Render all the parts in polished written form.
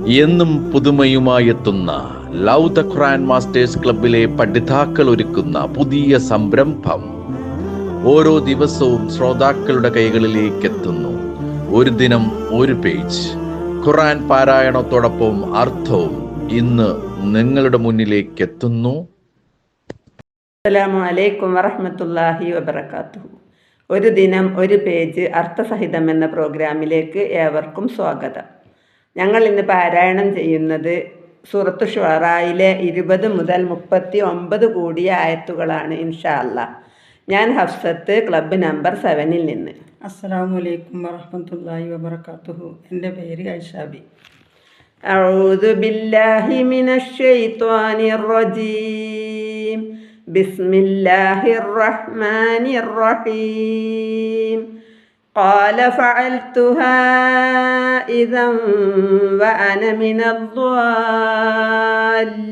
എന്നും പുതുമയുമായെത്തുന്ന love the Quran masters ക്ലബിലെ പഠിതാക്കൾ ഒരുക്കുന്ന പുതിയ സംരംഭം ഓരോ ദിവസവും ശ്രോതാക്കളുടെ കൈകളിലേക്ക് എത്തുന്നു. ഒരു ദിനം ഒരു പേജ് ഖുർആൻ പാരായണത്തോടൊപ്പം അർത്ഥവും ഇന്ന് നിങ്ങളുടെ മുന്നിലേക്ക് എത്തുന്നു. അസ്സലാമു അലൈക്കും വറഹ്മത്തുള്ളാഹി വബറകാതുഹു. ഒരു ദിനം ഒരു പേജ് അർത്ഥസഹിതം എന്ന പ്രോഗ്രാമിലേക്ക് ഏവർക്കും സ്വാഗതം. ഞങ്ങൾ ഇന്ന് പാരായണം ചെയ്യുന്നത് സൂറത്തു ശുഅറയിലെ 20 മുതൽ 39 കൂടിയ ആയത്തുകളാണ് ഇൻഷാ അല്ലാഹ്. ഞാൻ ഹഫ്സത്ത്, ക്ലബ്ബ് നമ്പർ 7-ൽ നിന്ന്. അസ്സലാമു അലൈക്കും വറഹ്മത്തുള്ളാഹി വബറകാതുഹു. എൻ്റെ പേര് ഐഷാബി. അഊദു ബില്ലാഹി മിനശ് ശൈത്വാനിർ റജീം. ബിസ്മില്ലാഹിർ റഹ്മാനിർ റഹീം. ഖാല ഫഅൽതുഹാ ഇദൻ വഅന മിനദ്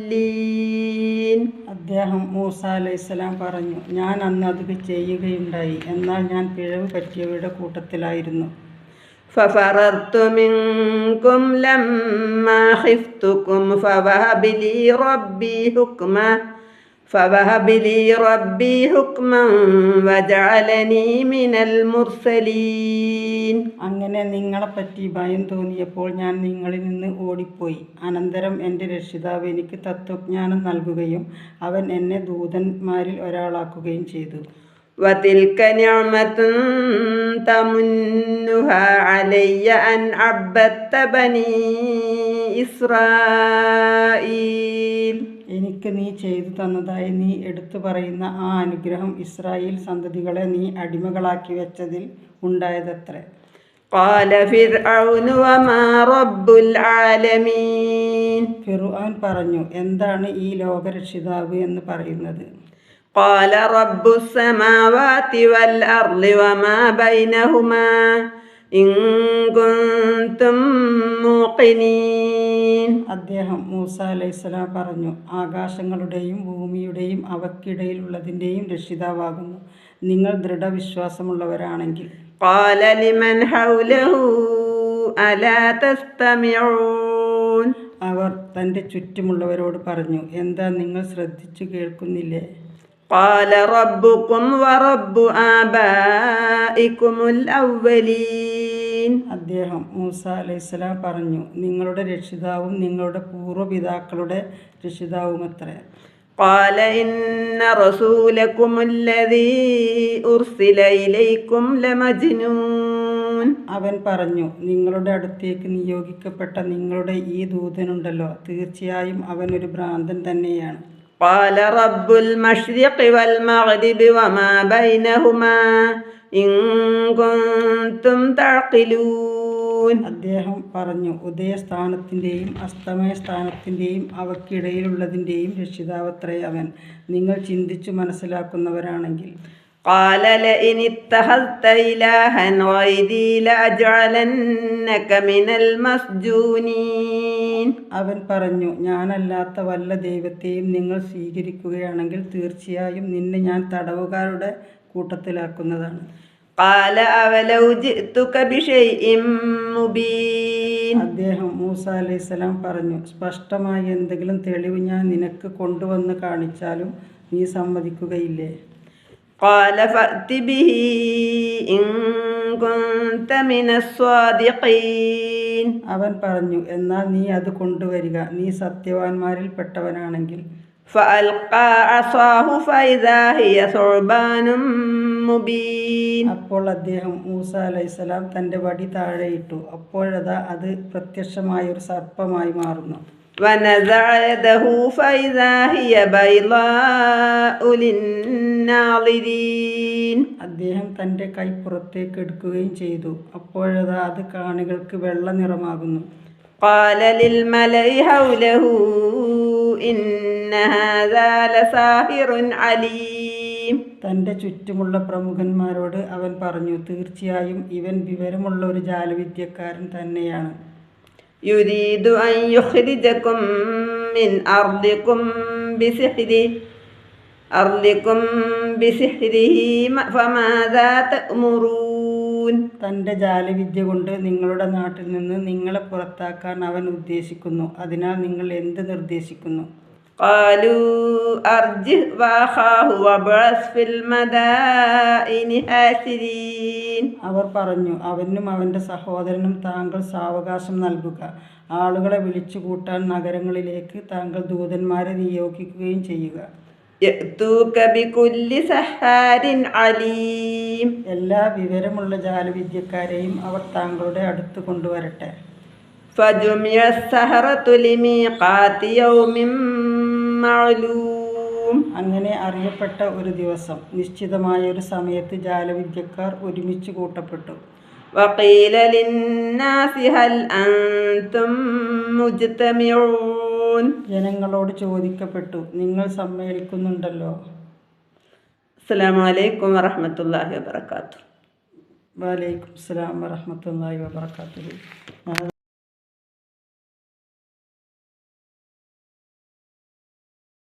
ദ്വാല്ലീൻ. അദ്ദേഹം മൂസ അലൈഹിസ്സലാം പറഞ്ഞു, ഞാൻ അന്ന് അത് ചെയ്യുകയുണ്ടായി, എന്നാൽ ഞാൻ പിഴവ് പറ്റിയവരുടെ കൂട്ടത്തിലായിരുന്നു. ഫഫറർതു മിൻകും ലമ്മാ ഖിഫ്തുകും ഫവഹബ ലി റബ്ബി ഹുക്മൻ വജഅലനി മിനൽ മുർസലീൻ. അങ്ങനെ നിങ്ങളെപ്പറ്റി ഭയം തോന്നിയപ്പോൾ ഞാൻ നിങ്ങളിൽ നിന്ന് ഓടിപ്പോയി. അനന്തരം എൻ്റെ രക്ഷിതാവ് എനിക്ക് തത്വജ്ഞാനം നൽകുകയും അവൻ എന്നെ ദൂതന്മാരിൽ ഒരാളാക്കുകയും ചെയ്തു. വതിൽക നിഅമത്തുൻ തമുന്നുഹാ അലയ്യ അൻ അബ്ബത്ത ബനീ ഇസ്രായീൽ. എനിക്ക് നീ ചെയ്തു തന്നതായി നീ എടുത്തു പറയുന്ന ആ അനുഗ്രഹം ഇസ്രായേൽ സന്തതികളെ നീ അടിമകളാക്കി വെച്ചതിൽ ഉണ്ടായതത്രേ. ഖാല ഫിർഔനു വമാ റബ്ബുൽ ആലമീൻ. ഫിർഔൻ പറഞ്ഞു, എന്താണ് ഈ ലോകരക്ഷിതാവ് എന്ന് പറയുന്നത്? ഖാല റബ്ബുസ് സമാവാതി വൽ അർളി വമാ ബൈനഹുമാ ഇൻ കുൻതും മൂഖിനീൻ. അദ്ദേഹം മൂസ അലൈഹിസ്സലാം പറഞ്ഞു, ആകാശങ്ങളുടെയും ഭൂമിയുടെയും അവക്കിടയിലുള്ളതിൻ്റെയും രക്ഷിതാവാകുന്നു, നിങ്ങൾ ദൃഢവിശ്വാസമുള്ളവരാണെങ്കിൽ. ഖാല ലിമൻ ഹൗലഹു അലാ തസ്തമിഊൻ. അവർ തൻ്റെ ചുറ്റുമുള്ളവരോട് പറഞ്ഞു, എന്താ നിങ്ങൾ ശ്രദ്ധിച്ചു കേൾക്കുന്നില്ലേ? ഖാല റബ്ബുകും വറബ്ബു ആബാഇകുമുൽ അവ്വലീൻ. അദ്ദേഹം മൂസ അലൈഹിസ്സലാം പറഞ്ഞു, നിങ്ങളുടെ രക്ഷിതാവും നിങ്ങളുടെ പൂർവ്വപിതാക്കളുടെ രക്ഷിതാവുമത്രേ. ഖാല ഇന്ന റസൂലകുമുല്ലദീ ഉർസില ഇലൈക്കും ലമജ്നൂൻ. അവൻ പറഞ്ഞു, നിങ്ങളുടെ അടുത്തേക്ക് നിയോഗിക്കപ്പെട്ട നിങ്ങളുടെ ഈ ദൂതനുണ്ടല്ലോ, തീർച്ചയായും അവൻ ഒരു ഭ്രാന്തൻ തന്നെയാണ്. ഖാല റബ്ബുൽ മശ്രിഖി വൽ മഗ്രിബി വമാ ബൈനഹുമാ ഇൻ കുൻതും തഅഖിലൂൻ. അദ്ദേഹം പറഞ്ഞു, ഉദയസ്ഥാനത്തിൻ്റെയും അസ്തമയസ്ഥാനത്തിൻ്റെയും അവക്കിടയിലുള്ളതിൻ്റെയും രക്ഷിതാവത്രേ അവൻ, നിങ്ങൾ ചിന്തിച്ചു മനസ്സിലാക്കുന്നവരാണെങ്കിൽ. ഖാല ലഇൻ ഇത്തഖദ്ത ഇലാഹൻ ഗൈരി ലഅജ്അലന്നക മിനൽ മസ്ജൂനീൻ. അവൻ പറഞ്ഞു, ഞാനല്ലാത്ത വല്ല ദൈവത്തെയും നിങ്ങൾ സ്വീകരിക്കുകയാണെങ്കിൽ തീർച്ചയായും നിന്നെ ഞാൻ തടവുകാരുടെ കൂട്ടത്തിലാക്കുന്നതാണ്. ഖാല അവലൗ ജിഅ്തുക ബിശൈഇൻ മുബീൻ. അദ്ദേഹം മൂസ അലൈഹിസ്സലാം പറഞ്ഞു, സ്പഷ്ടമായ എന്തെങ്കിലും തെളിവ് ഞാൻ നിനക്ക് കൊണ്ടുവന്ന് കാണിച്ചാലും നീ സമ്മതിക്കുകയില്ലേ? ഖാല ഫഅതി ബിഹി ഇൻ കുൻത മിനസ് സ്വാദിഖീൻ. അവൻ പറഞ്ഞു, എന്നാൽ നീ അത് കൊണ്ടുവരിക, നീ സത്യവാന്മാരിൽ പെട്ടവനാണെങ്കിൽ. ഫഅൽഖാ അസാഹു ഫഇദാ ഹിയ സുഅ്ബാനും മുബീൻ. അപ്പോൾ അദ്ദേഹം മൂസ അലൈഹിസ്സലാം തൻ്റെ വടി താഴെയിട്ടു, അപ്പോഴതാ അത് പ്രത്യക്ഷമായൊരു സർപ്പമായി മാറുന്നു. വനസഅ യദഹു ഫഇദാ ഹിയ ബൈളാഉ ലിന്നാളിരീൻ. അദ്ദേഹം തൻ്റെ കൈ പുറത്തേക്ക് എടുക്കുകയും ചെയ്തു, അപ്പോഴതാ അത് കാണികൾക്ക് വെള്ള നിറമാകുന്നു. ഖാല ലിൽ മലഇ ഹൗലഹു ഇന്ന ഹാദാ ലസാഹിറുൻ അലീം. തൻ്റെ ചുറ്റുമുള്ള പ്രമുഖന്മാരോട് അവൻ പറഞ്ഞു, തീർച്ചയായും ഇവൻ വിവരമുള്ള ഒരു ജാലവിദ്യക്കാരൻ തന്നെയാണ്. യുരീദു അൻ യുഖ്രിജകും മിൻ അർദികും ബിസിഹ്രിഹി ഫമാദാ തഅ്മുറൂൻ. തൻ്റെ ജാലവിദ്യ കൊണ്ട് നിങ്ങളുടെ നാട്ടിൽ നിന്ന് നിങ്ങളെ പുറത്താക്കാൻ അവൻ ഉദ്ദേശിക്കുന്നു. അതിനാൽ നിങ്ങൾ എന്ത് നിർദ്ദേശിക്കുന്നു? قالوا أرجه وأخاه وابعث في المدائن حاشرين. അവർ പറഞ്ഞു, അവനും അവൻ്റെ സഹോദരനും താങ്കൾ സാവകാശം നൽകുക. ആളുകളെ വിളിച്ചു കൂട്ടാൻ നഗരങ്ങളിലേക്ക് താങ്കൾ ദൂതന്മാരെ നിയോഗിക്കുകയും ചെയ്യുക. يأتوك بكل سحار عليم. എല്ലാ വിവരമുള്ള ജാലവിദ്യക്കാരെയും അവർ താങ്കളുടെ അടുത്ത് കൊണ്ടുവരട്ടെ. فجمع السحرة لميقات يوم معلوم. അങ്ങനെ അറിയപ്പെട്ട ഒരു ദിവസം, നിശ്ചിതമായ ഒരു സമയത്ത് ജാലവിദ്യക്കാർ ഒരുമിച്ച് കൂട്ടപ്പെട്ടു. وقيل للناس هل أنتم مجتمعون. ജനങ്ങളോട് ചോദിക്കപ്പെട്ടു, നിങ്ങൾ സമ്മേളിക്കുന്നുണ്ടല്ലോ. അസ്സലാമു അലൈക്കും വറഹ്മത്തുള്ളാഹി വബറകാതുഹു. വലൈക്കും അസ്സലാം വറഹ്മത്തുള്ളാഹി വബറകാതുഹു.